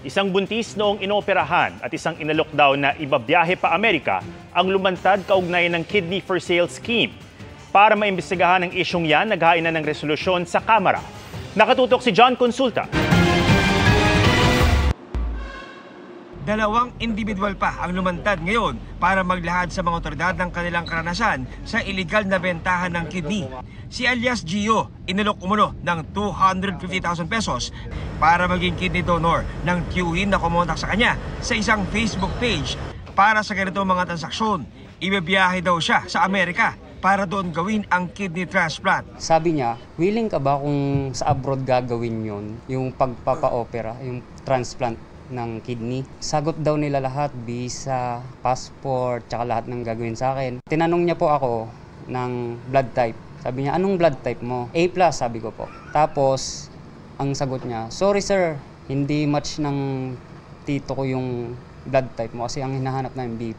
Isang buntis noong inooperahan at isang inalockdown na ibabiyahe pa Amerika ang lumantad kaugnay ng kidney for sale scheme. Para maimbestigahan ang isyong yan, naghain na ng resolusyon sa Kamara. Nakatutok si John Consulta. Dalawang individual pa ang lumantad ngayon para maglahad sa mga otoridad ng kanilang karanasan sa iligal na bentahan ng kidney. Si alias Gio, inalok umuno ng 250,000 pesos para maging kidney donor nang tiyuhin na kumontak sa kanya sa isang Facebook page para sa ganitong mga transaksyon. Ibibiyahe daw siya sa Amerika para doon gawin ang kidney transplant. Sabi niya, willing ka ba kung sa abroad gagawin yon, yung pagpapa-opera, yung transplant ng kidney? Sagot daw nila lahat, visa, passport, tsaka lahat ng gagawin sa akin. Tinanong niya po ako ng blood type. Sabi niya, anong blood type mo? A+, sabi ko po. Tapos, ang sagot niya, sorry sir, hindi match ng tito ko yung blood type mo kasi ang hinahanap na yung B+.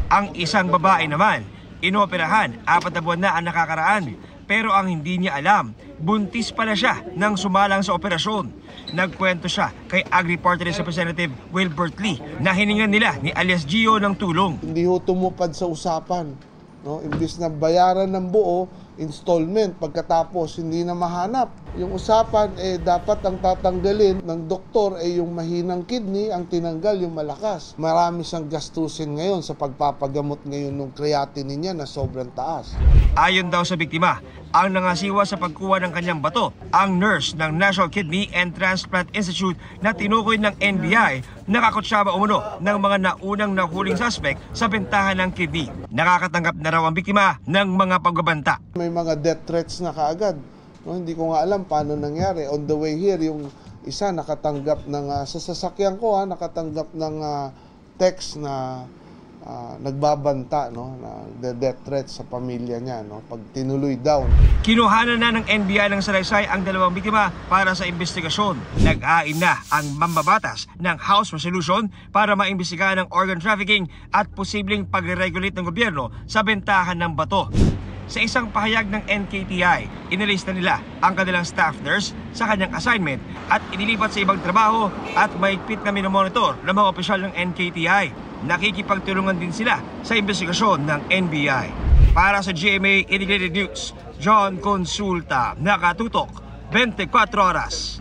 Ang isang babae naman, inoperahan, 4 na buwan na ang nakakaraan. Pero ang hindi niya alam, buntis pala siya nang sumalang sa operasyon. Nagkwento siya kay Agri-Party Representative Wilbert Lee na hiningan nila ni alias Gio ng tulong. Hindi ho tumupad sa usapan. No? Imbis na bayaran ng buo, installment, pagkatapos hindi na mahanap. Yung usapan, dapat ang tatanggalin ng doktor yung mahinang kidney, ang tinanggal yung malakas. Marami siyang gastusin ngayon sa pagpapagamot ngayon ng creatinine niya na sobrang taas. Ayon daw sa biktima, ang nangasiwa sa pagkuha ng kanyang bato, ang nurse ng National Kidney and Transplant Institute na tinukoy ng NBI, nakakutsaba umuno ng mga naunang nahuling suspect sa bentahan ng kidney. Nakakatanggap na raw ang biktima ng mga pagbabanta. May mga death threats na kaagad. No, hindi ko nga alam paano nangyari. On the way here, yung isa nakatanggap ng, sa sasakyan ko, nakatanggap ng text na nagbabanta, no, na death threat sa pamilya niya, no, pag tinuloy down. Kinuhanan na ng NBI ng salaysay ang dalawang biktima para sa investigasyon. Nag-ain na ang mambabatas ng House Resolution para maimbestigahan ang organ trafficking at posibleng pagre-regulate ng gobyerno sa bentahan ng bato. Sa isang pahayag ng NKTI, inilista nila ang kanilang staff nurse sa kanyang assignment at inilipat sa ibang trabaho at mahigpit na minomonitor ng mga opisyal ng NKTI. Nakikipagtulungan din sila sa investigasyon ng NBI. Para sa GMA Integrated News, John Consulta, nakatutok 24 oras.